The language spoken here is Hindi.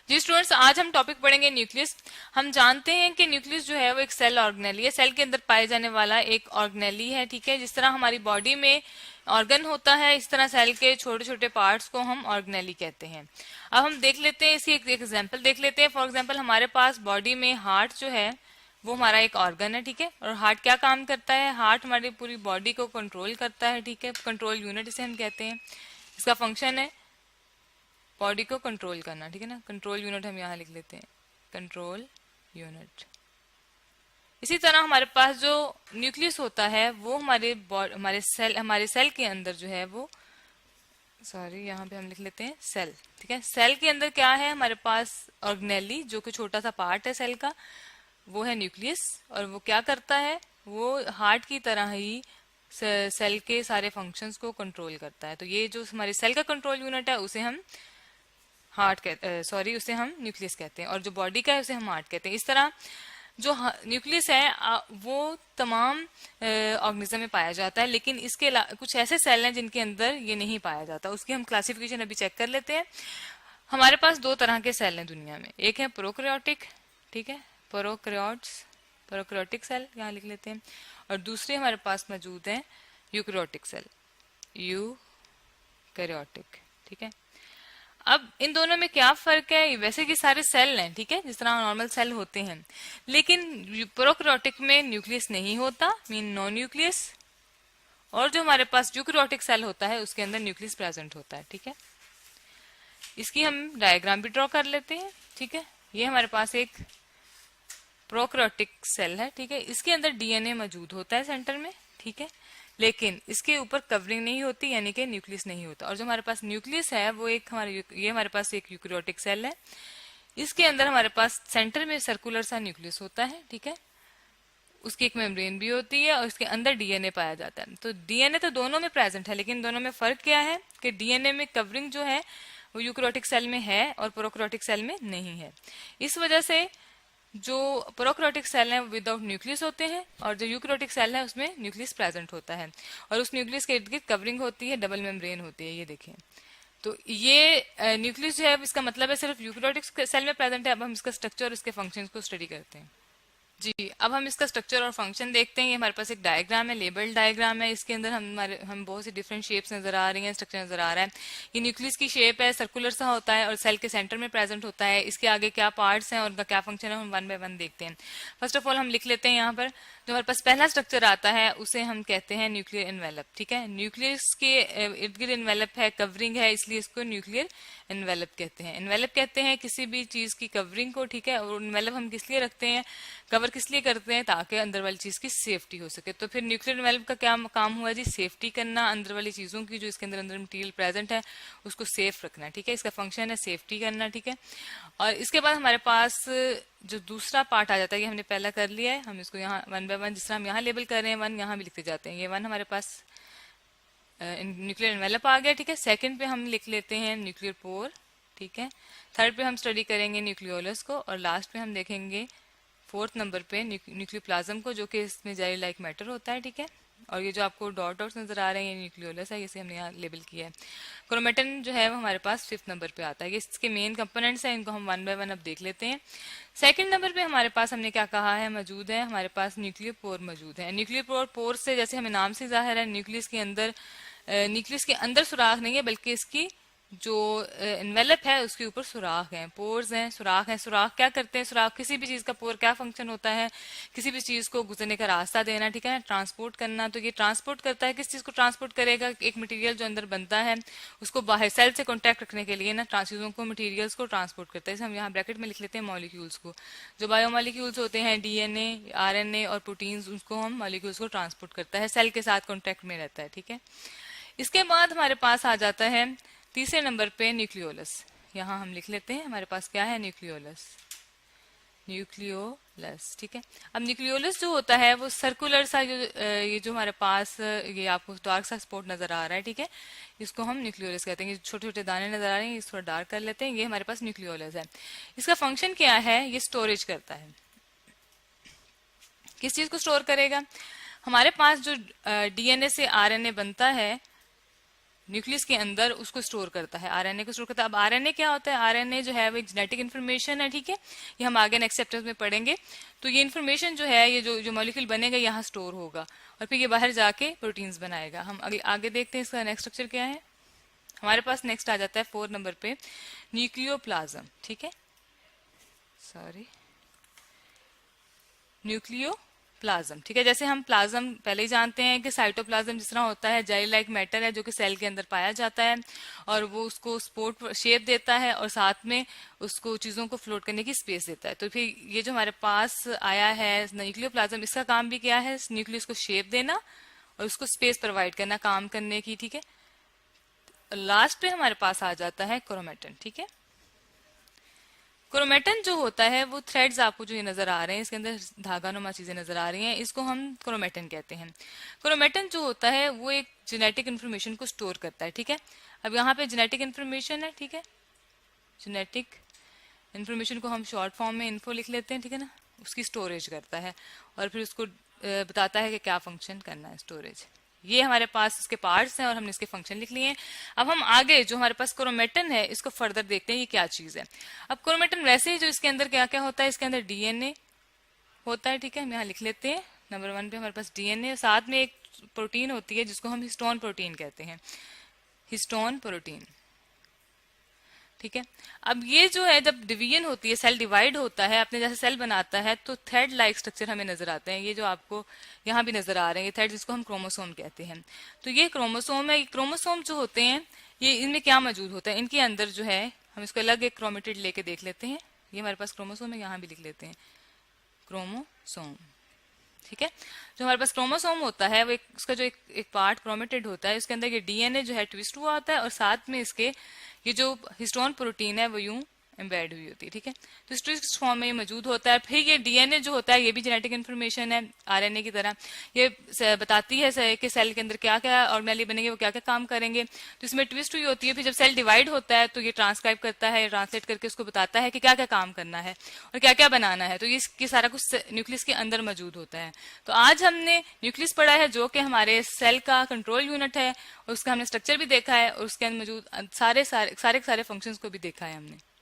जी स्टूडेंट्स, आज हम टॉपिक पढ़ेंगे न्यूक्लियस। हम जानते हैं कि न्यूक्लियस जो है वो एक सेल ऑर्गेनेली है, सेल के अंदर पाए जाने वाला एक ऑर्गेनेली है। ठीक है, जिस तरह हमारी बॉडी में ऑर्गन होता है, इस तरह सेल के छोटे छोटे पार्ट्स को हम ऑर्गेनेली कहते हैं। अब हम देख लेते हैं, इसकी एक एग्जांपल देख लेते हैं। फॉर एग्जांपल हमारे पास बॉडी में हार्ट जो है वो हमारा एक ऑर्गन है। ठीक है, और हार्ट क्या काम करता है? हार्ट हमारी पूरी बॉडी को कंट्रोल करता है। ठीक है, कंट्रोल यूनिट इसे हम कहते हैं। इसका फंक्शन है बॉडी को कंट्रोल करना। ठीक है ना, कंट्रोल यूनिट हम यहाँ लिख लेते हैं, कंट्रोल यूनिट। इसी तरह हमारे पास जो न्यूक्लियस होता है वो हमारे सेल के अंदर जो है वो, सॉरी यहाँ पे हम लिख लेते हैं सेल। ठीक है, सेल के अंदर क्या है? हमारे पास ऑर्गेनेली जो कि छोटा सा पार्ट है सेल का, वो है न्यूक्लियस। और वो क्या करता है? वो हार्ट की तरह ही सेल के सारे फंक्शंस को कंट्रोल करता है। तो ये जो हमारे सेल का कंट्रोल यूनिट है उसे हम उसे हम न्यूक्लियस कहते हैं, और जो बॉडी का है उसे हम हार्ट कहते हैं। इस तरह जो न्यूक्लियस है वो तमाम ऑर्गेनिज्म में पाया जाता है, लेकिन इसके कुछ ऐसे सेल हैं जिनके अंदर ये नहीं पाया जाता। उसकी हम क्लासिफिकेशन अभी चेक कर लेते हैं। हमारे पास दो तरह के सेल हैं दुनिया में, एक है प्रोकैरियोटिक, ठीक है, प्रोकैरियोटिक सेल यहाँ लिख लेते हैं, और दूसरे हमारे पास मौजूद है यूकैरियोटिक सेल, यूकैरियोटिक। ठीक है, अब इन दोनों में क्या फर्क है? वैसे कि सारे सेल हैं, ठीक है, जिस तरह नॉर्मल सेल होते हैं, लेकिन प्रोकैरियोटिक में न्यूक्लियस नहीं होता, मीन नॉन न्यूक्लियस। और जो हमारे पास यूकैरियोटिक सेल होता है उसके अंदर न्यूक्लियस प्रेजेंट होता है। ठीक है, इसकी हम डायग्राम भी ड्रॉ कर लेते हैं। ठीक है, ये हमारे पास एक प्रोकैरियोटिक सेल है। ठीक है, इसके अंदर डीएनए मौजूद होता है सेंटर में। ठीक है, लेकिन इसके ऊपर कवरिंग नहीं होती, यानी कि न्यूक्लियस नहीं होता। और जो हमारे पास न्यूक्लियस है वो एक हमारे पास एक यूकैरियोटिक सेल है। इसके अंदर हमारे पास सेंटर में सर्कुलर सा न्यूक्लियस होता है। ठीक है, उसकी एक मेम्ब्रेन भी होती है और इसके अंदर डीएनए पाया जाता है। तो डीएनए तो दोनों में प्रेजेंट है, लेकिन दोनों में फर्क क्या है कि डीएनए में कवरिंग जो है वो यूकैरियोटिक सेल में है और प्रोकैरियोटिक सेल में नहीं है। इस वजह से जो प्रोकैरियोटिक सेल है विदाउट न्यूक्लियस होते हैं, और जो यूकैरियोटिक सेल है उसमें न्यूक्लियस प्रेजेंट होता है, और उस न्यूक्लियस के इर्द गिर्द कवरिंग होती है, डबल मेम्ब्रेन होती है। ये देखें, तो ये न्यूक्लियस जो है इसका मतलब है सिर्फ यूकैरियोटिक सेल में प्रेजेंट है। अब हम इसका स्ट्रक्चर और इसके फंक्शंस को स्टडी करते हैं। जी, अब हम इसका स्ट्रक्चर और फंक्शन देखते हैं। ये हमारे पास एक डायग्राम है, लेबल्ड डायग्राम है। इसके अंदर हम बहुत सी डिफरेंट शेप्स नजर आ रही हैं, स्ट्रक्चर नजर आ रहा है। ये न्यूक्लियस की शेप है, सर्कुलर सा होता है और सेल के सेंटर में प्रेजेंट होता है। इसके आगे क्या पार्ट्स हैं और उनका क्या फंक्शन है, हम वन बाय वन देखते हैं। फर्स्ट ऑफ ऑल हम लिख लेते हैं यहाँ पर, जो हमारे पास पहला स्ट्रक्चर आता है उसे हम कहते हैं न्यूक्लियर एनवेलप। ठीक है, न्यूक्लियस के इर्द गिर्द एनवेलप है, कवरिंग है, इसलिए इसको न्यूक्लियर एनवेलप कहते हैं। एनवेलप कहते हैं किसी भी चीज की कवरिंग को। ठीक है, और एनवेलप हम किस लिए रखते हैं, कवर किस लिए करते हैं, ताकि अंदर वाली चीज की सेफ्टी हो सके। तो फिर न्यूक्लियर एनवेलप का क्या काम हुआ जी? सेफ्टी करना, अंदर वाली चीजों की जो इसके अंदर मटेरियल प्रेजेंट है उसको सेफ रखना। ठीक है, इसका फंक्शन है सेफ्टी करना। ठीक है, और इसके बाद हमारे पास जो दूसरा पार्ट आ जाता है, ये हमने पहला कर लिया है, हम इसको यहाँ वन बाय वन, जिस तरह हम यहाँ लेबल कर रहे हैं वन, यहाँ भी लिखते जाते हैं। ये वन हमारे पास न्यूक्लियर एनवेलप आ गया। ठीक है, सेकंड पे हम लिख लेते हैं न्यूक्लियर पोर। ठीक है, थर्ड पे हम स्टडी करेंगे न्यूक्लियोलस को, और लास्ट पे हम देखेंगे फोर्थ नंबर पे न्यूक्लियोप्लाज्म को, जो कि इसमें जेली लाइक मैटर होता है। ठीक है, और ये जो आपको डॉट डॉट्स नजर आ रहे हैं ये न्यूक्लियोलस है, इसे हमने यहाँ लेबल किया है। क्रोमेटिन जो है वो हमारे पास फिफ्थ नंबर पे आता है। ये इसके मेन कंपोनेंट्स हैं, इनको हम वन बाय वन अब देख लेते हैं। सेकंड नंबर पे हमारे पास हमने क्या कहा है, मौजूद है हमारे पास न्यूक्लियर पोर मौजूद है। न्यूक्लियर पोर से जैसे हमें नाम से जाहिर है, न्यूक्लियस के अंदर सुराख नहीं है, बल्कि इसकी जो एनवेलप है उसके ऊपर सुराख हैं, पोर्स हैं, सुराख हैं। सुराख क्या करते हैं? सुराख किसी भी चीज का, पोर क्या फंक्शन होता है? किसी भी चीज को गुजरने का रास्ता देना। ठीक है, ट्रांसपोर्ट करना। तो ये ट्रांसपोर्ट करता है, किस चीज को ट्रांसपोर्ट करेगा? एक मटेरियल जो अंदर बनता है उसको बाहर सेल से कॉन्टैक्ट रखने के लिए ना चीजों को, मटेरियल्स को ट्रांसपोर्ट करता है। इसे हम यहाँ ब्रैकेट में लिख लेते हैं मॉलिक्यूल्स को। जो बायोमॉलिक्यूल्स होते हैं, डीएनए, आरएनए और प्रोटीन्स, उसको हम मॉलिक्यूल्स को ट्रांसपोर्ट करता है, सेल के साथ कॉन्टैक्ट में रहता है। ठीक है, इसके बाद हमारे पास आ जाता है तीसरे नंबर पे न्यूक्लियोलस। यहाँ हम लिख लेते हैं हमारे पास क्या है, न्यूक्लियोलस। ठीक है, अब न्यूक्लियोलस जो होता है वो सर्कुलर सा, ये जो हमारे पास ये आपको डार्क सा स्पॉट नजर आ रहा है। ठीक है, इसको हम न्यूक्लियोलस कहते हैं। छोटे छोटे दाने नजर आ रहे हैं, थोड़ा डार्क कर लेते हैं, ये हमारे पास न्यूक्लियोलस है। इसका फंक्शन क्या है? ये स्टोरेज करता है। किस चीज को स्टोर करेगा? हमारे पास जो डीएनए से आरएनए बनता है न्यूक्लियस के अंदर उसको स्टोर करता है, आरएनए को स्टोर करता है। अब आरएनए क्या होता है? आरएनए जो है वो एक जेनेटिक इन्फॉर्मेशन है, ठीक है, ये हम आगे नेक्स्ट चैप्टर में पढ़ेंगे। तो ये इन्फॉर्मेशन जो है, ये जो मॉलिक्यूल बनेगा यहाँ स्टोर होगा और फिर ये बाहर जाके प्रोटीन्स बनाएगा। हम आगे देखते हैं इसका नेक्स्ट स्ट्रक्चर क्या है। हमारे पास नेक्स्ट आ जाता है 4 नंबर पे न्यूक्लियोप्लाज्म, ठीक है, सॉरी, न्यूक्लियोप्लाज्म, ठीक है। जैसे हम प्लाज्म पहले ही जानते हैं कि साइटोप्लाज्म जिस तरह होता है जेली लाइक मैटर है जो कि सेल के अंदर पाया जाता है और वो उसको स्पोर्ट शेप देता है और साथ में उसको चीजों को फ्लोट करने की स्पेस देता है। तो फिर ये जो हमारे पास आया है न्यूक्लियोप्लाज्म, इसका काम भी क्या है? न्यूक्लियस को शेप देना और उसको स्पेस प्रोवाइड करना काम करने की, ठीक है। लास्ट पे हमारे पास आ जाता है क्रोमेटिन, ठीक है। क्रोमेटिन जो होता है वो थ्रेड्स आपको जो ये नजर आ रहे हैं, इसके अंदर धागानुमा चीजें नजर आ रही हैं, इसको हम क्रोमेटिन कहते हैं। क्रोमेटिन जो होता है वो एक जेनेटिक इन्फॉर्मेशन को स्टोर करता है, ठीक है। अब यहाँ पे जेनेटिक इन्फॉर्मेशन है, ठीक है, जेनेटिक इन्फॉर्मेशन को हम शॉर्ट फॉर्म में इन्फो लिख लेते हैं, ठीक है ना। उसकी स्टोरेज करता है और फिर उसको बताता है कि क्या फंक्शन करना है स्टोरेज। ये हमारे पास इसके पार्ट्स हैं और हमने इसके फंक्शन लिख लिए हैं। अब हम आगे जो हमारे पास क्रोमेटिन है इसको फर्दर देखते हैं ये क्या चीज है। अब क्रोमेटिन वैसे ही जो इसके अंदर क्या क्या होता है, इसके अंदर डीएनए होता है, ठीक है, हम यहाँ लिख लेते हैं। नंबर 1 पे हमारे पास डीएनए, साथ में एक प्रोटीन होती है जिसको हम हिस्टोन प्रोटीन कहते हैं, हिस्टोन प्रोटीन, ठीक है। अब ये जो है जब डिवीजन होती है, सेल डिवाइड होता है, अपने जैसे सेल बनाता है तो थ्रेड लाइक स्ट्रक्चर हमें नजर आते हैं। ये जो आपको यहाँ भी नजर आ रहे हैं ये थ्रेड, जिसको हम क्रोमोसोम कहते हैं। तो ये क्रोमोसोम है। ये क्रोमोसोम जो होते हैं ये इनमें क्या मौजूद होता है, इनके अंदर जो है हम इसको अलग एक क्रोमेटिड लेके देख लेते हैं। ये हमारे पास क्रोमोसोम है, यहाँ भी लिख लेते हैं क्रोमोसोम, ठीक है। जो हमारे पास क्रोमोसोम होता है वो उसका जो एक पार्ट क्रोमेटिड होता है, उसके अंदर ये डीएनए जो है ट्विस्ट हुआ होता है और साथ में इसके ये जो हिस्टोन प्रोटीन है वो यूं एम्बेड हुई होती है, ठीक है। तो इस ट्विस्ट फॉर्म में ये मौजूद होता है। फिर ये डीएनए जो होता है ये भी जेनेटिक इन्फॉर्मेशन है आरएनए की तरह। ये बताती है कि सेल के अंदर क्या क्या ऑर्गेनेली बनेंगे, वो क्या क्या काम करेंगे। तो इसमें ट्विस्ट हुई होती है। फिर जब सेल डिवाइड होता है तो ये ट्रांसक्राइब करता है, ट्रांसलेट करके उसको बताता है कि क्या क्या काम करना है और क्या क्या बनाना है। तो ये सारा कुछ न्यूक्लियस के अंदर मौजूद होता है। तो आज हमने न्यूक्लियस पढ़ा है जो कि हमारे सेल का कंट्रोल यूनिट है और उसका हमने स्ट्रक्चर भी देखा है और उसके अंदर मौजूद सारे फंक्शंस को भी देखा है हमने।